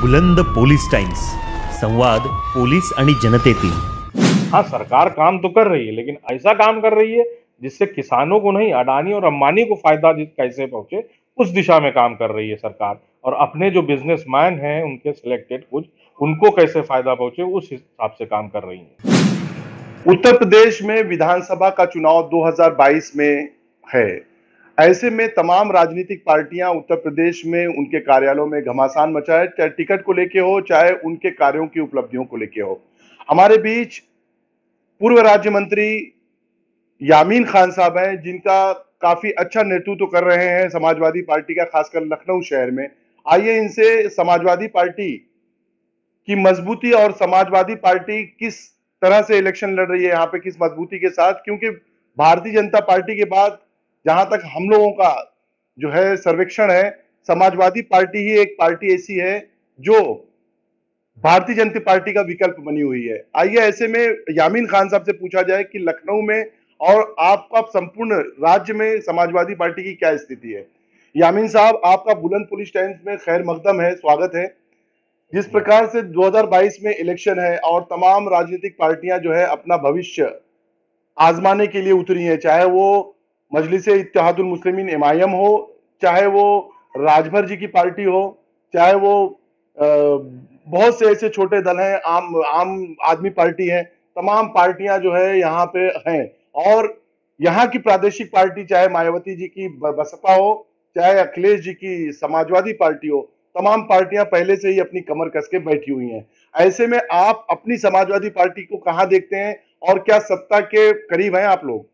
बुलंद police times, संवाद police आणि जनतेतील। हाँ, सरकार काम तो कर रही है, लेकिन ऐसा काम कर रही है जिससे किसानों को नहीं, अडानी और अंबानी को फायदा कैसे पहुंचे, उस दिशा में काम कर रही है सरकार। और अपने जो बिजनेसमैन हैं, उनके सिलेक्टेड कुछ, उनको कैसे फायदा पहुंचे, उस हिसाब से काम कर रही है। उत्तर प्रदेश में विधानसभा का चुनाव 2022 में है। ऐसे में तमाम राजनीतिक पार्टियां उत्तर प्रदेश में उनके कार्यालयों में घमासान मचाए, चाहे टिकट को लेके हो, चाहे उनके कार्यों की उपलब्धियों को लेके हो। हमारे बीच पूर्व राज्य मंत्री यामीन खान साहब हैं, जिनका काफी अच्छा नेतृत्व कर रहे हैं समाजवादी पार्टी का, खासकर लखनऊ शहर में। आइए इनसे समाजवादी पार्टी की मजबूती और समाजवादी पार्टी किस तरह से इलेक्शन लड़ रही है यहाँ पे, किस मजबूती के साथ, क्योंकि भारतीय जनता पार्टी के बाद जहां तक हम लोगों का जो है सर्वेक्षण है, समाजवादी पार्टी ही एक पार्टी ऐसी है जो भारतीय जनता पार्टी का विकल्प बनी हुई है। आइए ऐसे में यामीन खान साहब से पूछा जाए कि लखनऊ में और आपका संपूर्ण राज्य में समाजवादी पार्टी की क्या स्थिति है। यामीन साहब, आपका बुलंद पुलिस टाइम्स में खैर मकदम है, स्वागत है। जिस प्रकार से 2022 में इलेक्शन है और तमाम राजनीतिक पार्टियां जो है अपना भविष्य आजमाने के लिए उतरी हैं, चाहे वो मजलिस इत्तेहादुल मुस्लिमीन एमआईएम हो, चाहे वो राजभर जी की पार्टी हो, चाहे वो बहुत से ऐसे छोटे दल हैं, आम आदमी पार्टी है, तमाम पार्टियां जो है यहाँ पे हैं। और यहाँ की प्रादेशिक पार्टी, चाहे मायावती जी की बसपा हो, चाहे अखिलेश जी की समाजवादी पार्टी हो, तमाम पार्टियां पहले से ही अपनी कमर कस के बैठी हुई हैं। ऐसे में आप अपनी समाजवादी पार्टी को कहां देखते हैं और क्या सत्ता के करीब हैं आप लोग?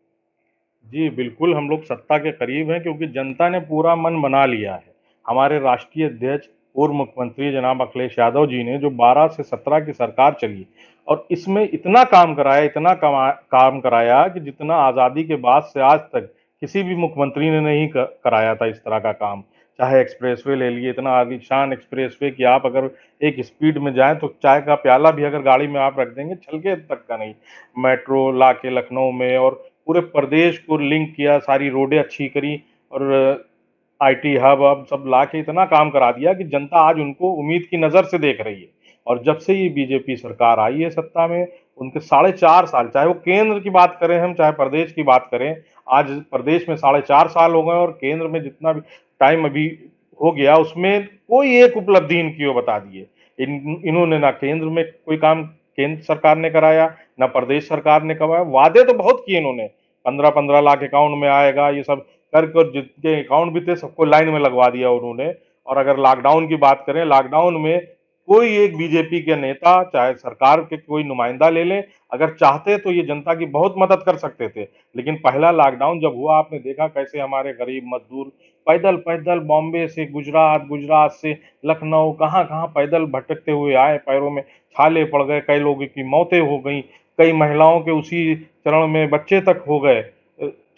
जी बिल्कुल, हम लोग सत्ता के करीब हैं, क्योंकि जनता ने पूरा मन बना लिया है। हमारे राष्ट्रीय अध्यक्ष पूर्व मुख्यमंत्री जनाब अखिलेश यादव जी ने जो 12 से 17 की सरकार चली, और इसमें इतना काम कराया, इतना काम कराया कि जितना आज़ादी के बाद से आज तक किसी भी मुख्यमंत्री ने नहीं कराया था इस तरह का काम। चाहे एक्सप्रेसवे ले लिए, इतना आलीशान एक्सप्रेसवे कि आप अगर एक स्पीड में जाएं तो चाय का प्याला भी अगर गाड़ी में आप रख देंगे, छलके तक का नहीं। मेट्रो ला के लखनऊ में और पूरे प्रदेश को लिंक किया, सारी रोडें अच्छी करी, और आईटी हब अब सब ला के इतना काम करा दिया कि जनता आज उनको उम्मीद की नज़र से देख रही है। और जब से ये बीजेपी सरकार आई है सत्ता में, उनके 4.5 साल, चाहे वो केंद्र की बात करें हम, चाहे प्रदेश की बात करें, आज प्रदेश में 4.5 साल हो गए और केंद्र में जितना भी टाइम अभी हो गया उसमें कोई एक उपलब्धि इनकी वो बता दिए। इन्होंने ना केंद्र में कोई काम केंद्र सरकार ने कराया, ना प्रदेश सरकार ने कराया। वादे तो बहुत किए इन्होंने, 15-15 लाख अकाउंट में आएगा, ये सब कर जितने अकाउंट भी थे सबको लाइन में लगवा दिया उन्होंने। और अगर लॉकडाउन की बात करें, लॉकडाउन में कोई एक बीजेपी के नेता, चाहे सरकार के कोई नुमाइंदा ले लें, अगर चाहते तो ये जनता की बहुत मदद कर सकते थे। लेकिन पहला लॉकडाउन जब हुआ, आपने देखा कैसे हमारे गरीब मजदूर पैदल पैदल बॉम्बे से गुजरात, गुजरात से लखनऊ, कहाँ कहाँ पैदल भटकते हुए आए, पैरों में छाले पड़ गए, कई लोगों की मौतें हो गई, कई महिलाओं के उसी चरण में बच्चे तक हो गए,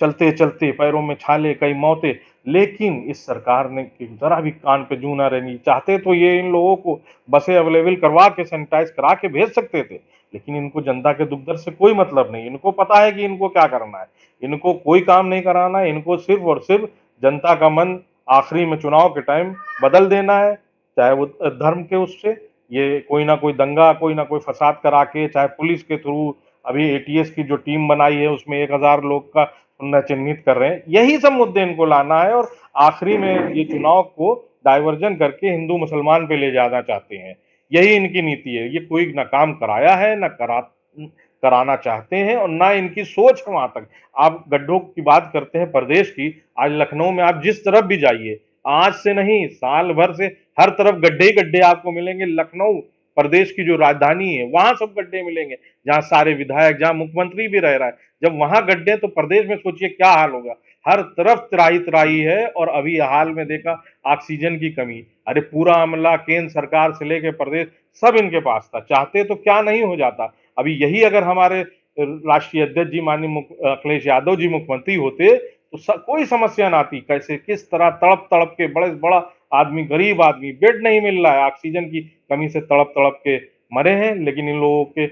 चलते चलते पैरों में छाले, कई मौतें। लेकिन इस सरकार ने जरा भी कान पे जू ना रहनी। चाहते तो ये इन लोगों को बसें अवेलेबल करवा के, सैनिटाइज करा के भेज सकते थे, लेकिन इनको जनता के दुख दर्द से कोई मतलब नहीं। इनको पता है कि इनको क्या करना है, इनको कोई काम नहीं कराना है, इनको सिर्फ और सिर्फ जनता का मन आखिरी में चुनाव के टाइम बदल देना है। चाहे वो धर्म के उससे ये कोई ना कोई दंगा, कोई ना कोई फसाद करा के, चाहे पुलिस के थ्रू, अभी एटीएस की जो टीम बनाई है उसमें 1000 लोग का सुनना चिन्हित कर रहे हैं। यही सब मुद्दे इनको लाना है, और आखिरी में ये चुनाव को डाइवर्जन करके हिंदू मुसलमान पे ले जाना चाहते हैं। यही इनकी नीति है। ये कोई ना काम कराया है, ना कराना चाहते हैं, और ना इनकी सोच है वहां तक। आप गड्ढों की बात करते हैं प्रदेश की, आज लखनऊ में आप जिस तरफ भी जाइए, आज से नहीं साल भर से हर तरफ गड्ढे ही गड्ढे आपको मिलेंगे। लखनऊ प्रदेश की जो राजधानी है, वहां सब गड्ढे मिलेंगे, जहां सारे विधायक, जहां मुख्यमंत्री भी रह रहा है। जब वहां गड्ढे, तो प्रदेश में सोचिए क्या हाल होगा। हर तरफ त्राही त्राही है। और अभी हाल में देखा ऑक्सीजन की कमी, अरे पूरा अमला केंद्र सरकार से लेकर प्रदेश सब इनके पास था, चाहते तो क्या नहीं हो जाता। अभी यही अगर हमारे राष्ट्रीय अध्यक्ष जी माननीय अखिलेश यादव जी मुख्यमंत्री होते तो कोई समस्या ना आती। कैसे किस तरह तड़प तड़प के, बड़े बड़ा आदमी, गरीब आदमी, बेड नहीं मिल रहा है, ऑक्सीजन की कमी से तड़प तड़प के मरे हैं। लेकिन इन लोगों के,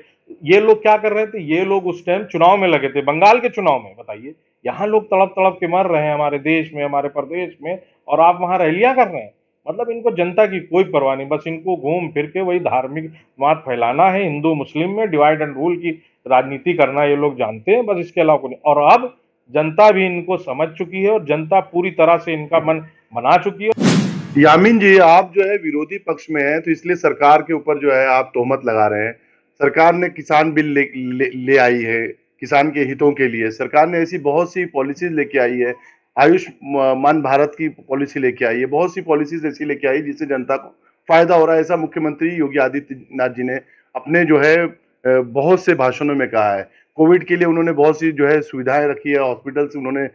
ये लोग क्या कर रहे थे, ये लोग उस टाइम चुनाव में लगे थे, बंगाल के चुनाव में। बताइए, यहाँ लोग तड़प तड़प के मर रहे हैं हमारे देश में, हमारे प्रदेश में, और आप वहां रैलियां कर रहे हैं। मतलब इनको जनता की कोई परवाह नहीं, बस इनको घूम फिर के वही धार्मिक मत फैलाना है, हिंदू मुस्लिम में डिवाइड एंड रूल की राजनीति करना ये लोग जानते हैं, बस इसके अलावा कुछ नहीं। और अब जनता भी इनको समझ चुकी है और जनता पूरी तरह से इनका मन बना चुकी है। यामीन जी, आप जो है विरोधी पक्ष में हैं, तो इसलिए सरकार के ऊपर जो है आप तोहमत लगा रहे हैं। सरकार ने किसान बिल ले आई है, किसान के हितों के लिए सरकार ने ऐसी बहुत सी पॉलिसीज लेके आई है। आयुष्मान भारत की पॉलिसी लेके आई है, बहुत सी पॉलिसीज ऐसी लेके आई जिससे जनता को फायदा हो रहा है। ऐसा मुख्यमंत्री योगी आदित्यनाथ जी ने अपने जो है बहुत से भाषणों में कहा है। कोविड के लिए उन्होंने बहुत सी जो है सुविधाएं रखी है, हॉस्पिटल्स उन्होंने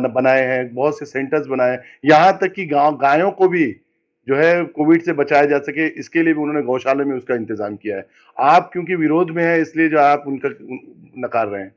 बनाए हैं, बहुत से सेंटर्स बनाए हैं, यहाँ तक कि गायों को भी जो है कोविड से बचाया जा सके, इसके लिए भी उन्होंने गौशाला में उसका इंतजाम किया है। आप क्योंकि विरोध में है, इसलिए जो आप उनका नकार रहे हैं।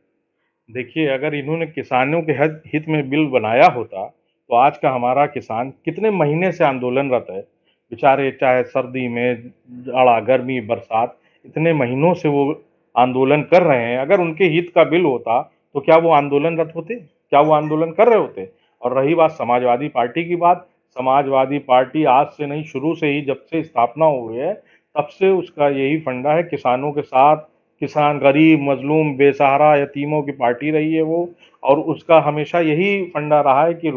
देखिए, अगर इन्होंने किसानों के हित में बिल बनाया होता तो आज का हमारा किसान कितने महीने से आंदोलनरत है बेचारे, चाहे सर्दी में, जाड़ा, गर्मी, बरसात, इतने महीनों से वो आंदोलन कर रहे हैं। अगर उनके हित का बिल होता तो क्या वो आंदोलनरत होते, क्या वो आंदोलन कर रहे होते? और रही बात समाजवादी पार्टी की बात, समाजवादी पार्टी आज से नहीं, शुरू से ही, जब से स्थापना हुई है तब से उसका यही फंडा है, किसानों के साथ, किसान, गरीब, मजलूम, बेसहारा, यतीमों की पार्टी रही है वो। और उसका हमेशा यही फंडा रहा है कि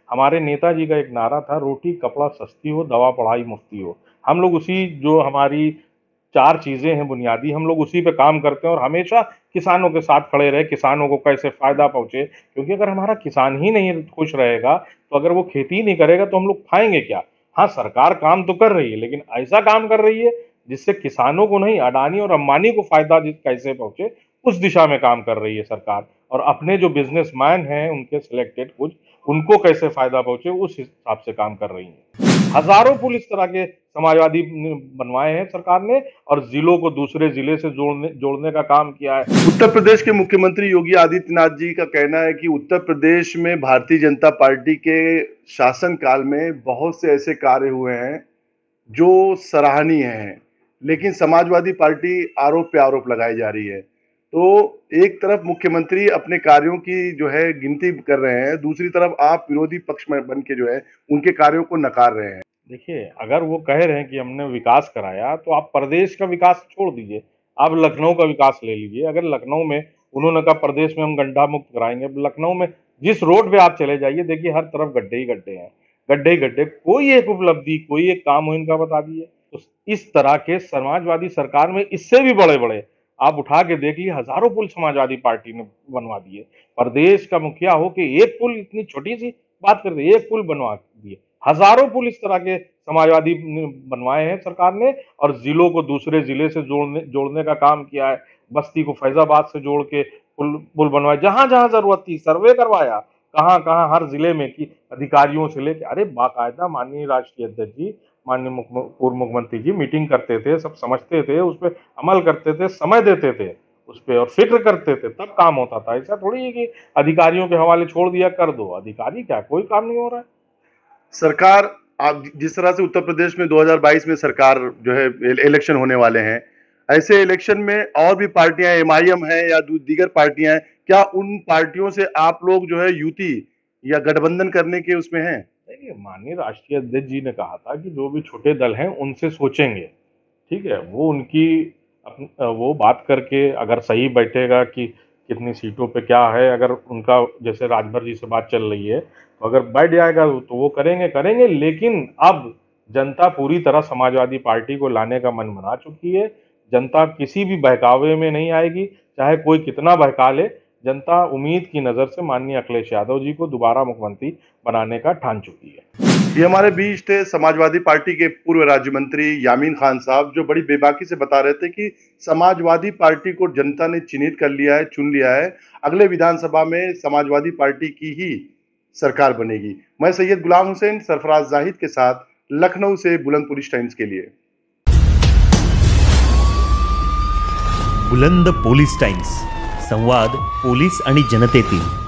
हमारे नेताजी का एक नारा था, रोटी कपड़ा सस्ती हो, दवा पढ़ाई मुफ्ती हो। हम लोग उसी, जो हमारी 4 चीज़ें हैं बुनियादी, हम लोग उसी पे काम करते हैं और हमेशा किसानों के साथ खड़े रहे, किसानों को कैसे फ़ायदा पहुँचे। क्योंकि अगर हमारा किसान ही नहीं खुश रहेगा, तो अगर वो खेती ही नहीं करेगा तो हम लोग खाएंगे क्या? हाँ, सरकार काम तो कर रही है, लेकिन ऐसा काम कर रही है जिससे किसानों को नहीं, अडानी और अंबानी को फ़ायदा कैसे पहुँचे, उस दिशा में काम कर रही है सरकार। और अपने जो बिजनेसमैन हैं, उनके सिलेक्टेड कुछ, उनको कैसे फ़ायदा पहुँचे, उस हिसाब से काम कर रही है। हज़ारों पुल इस तरह के समाजवादी बनवाए हैं सरकार ने, और जिलों को दूसरे जिले से जोड़ने का काम किया है। उत्तर प्रदेश के मुख्यमंत्री योगी आदित्यनाथ जी का कहना है कि उत्तर प्रदेश में भारतीय जनता पार्टी के शासनकाल में बहुत से ऐसे कार्य हुए हैं जो सराहनीय हैं, लेकिन समाजवादी पार्टी आरोप पे आरोप लगाई जा रही है। तो एक तरफ मुख्यमंत्री अपने कार्यों की जो है गिनती कर रहे हैं, दूसरी तरफ आप विरोधी पक्ष में बन के जो है उनके कार्यों को नकार रहे हैं। देखिए, अगर वो कह रहे हैं कि हमने विकास कराया, तो आप प्रदेश का विकास छोड़ दीजिए, आप लखनऊ का विकास ले लीजिए। अगर लखनऊ में उन्होंने कहा प्रदेश में हम गड्ढा मुक्त कराएंगे, लखनऊ में जिस रोड पे आप चले जाइए, देखिए हर तरफ गड्ढे ही गड्ढे हैं, गड्ढे ही गड्ढे। कोई एक उपलब्धि, कोई एक काम हो इनका बता दीजिए। तो इस तरह के समाजवादी सरकार में इससे भी बड़े बड़े आप उठा के देख लीजिए, हजारों पुल समाजवादी पार्टी ने बनवा दिए। प्रदेश का मुखिया हो कि एक पुल, इतनी छोटी सी बात करते, एक पुल बनवा दिए। हजारों पुल इस तरह के समाजवादी बनवाए हैं सरकार ने, और जिलों को दूसरे जिले से जोड़ने का काम किया है। बस्ती को फैजाबाद से जोड़ के पुल बनवाए, जहां जहां जरूरत थी सर्वे करवाया, कहां कहां हर जिले में की अधिकारियों से लेके, अरे बाकायदा माननीय राष्ट्रीय अध्यक्ष जी, माननीय पूर्व मुख्यमंत्री जी मीटिंग करते थे, सब समझते थे, उस पर अमल करते थे, समय देते थे उस पर और फिक्र करते थे, तब काम होता था। ऐसा थोड़ी है कि अधिकारियों के हवाले छोड़ दिया, कर दो। अधिकारी क्या, कोई काम नहीं हो रहा है। सरकार, आप जिस तरह से उत्तर प्रदेश में 2022 में सरकार जो है इलेक्शन होने वाले हैं, ऐसे इलेक्शन में और भी पार्टियां, एमआईएम है या दीगर पार्टियां हैं, क्या उन पार्टियों से आप लोग जो है युति या गठबंधन करने के उसमें हैं? देखिए, माननीय राष्ट्रीय अध्यक्ष जी ने कहा था कि जो भी छोटे दल हैं उनसे सोचेंगे, ठीक है, वो उनकी वो बात करके अगर सही बैठेगा कि कितनी सीटों पे क्या है, अगर उनका जैसे राजभर जी से बात चल रही है, तो अगर बैठ जाएगा तो वो करेंगे। लेकिन अब जनता पूरी तरह समाजवादी पार्टी को लाने का मन बना चुकी है। जनता किसी भी बहकावे में नहीं आएगी, चाहे कोई कितना बहका ले। जनता उम्मीद की नज़र से माननीय अखिलेश यादव जी को दोबारा मुख्यमंत्री बनाने का ठान चुकी है। ये हमारे बीच थे समाजवादी पार्टी के पूर्व राज्य मंत्री यामीन खान साहब, जो बड़ी बेबाकी से बता रहे थे कि समाजवादी पार्टी को जनता ने चिन्हित कर लिया है, चुन लिया है। अगले विधानसभा में समाजवादी पार्टी की ही सरकार बनेगी। मैं सैयद गुलाम हुसैन सरफराज जाहिद के साथ लखनऊ से बुलंद पुलिस टाइम्स के लिए। बुलंद पोलीस टाइम्स, संवाद पोलीस आणि जनतेतील।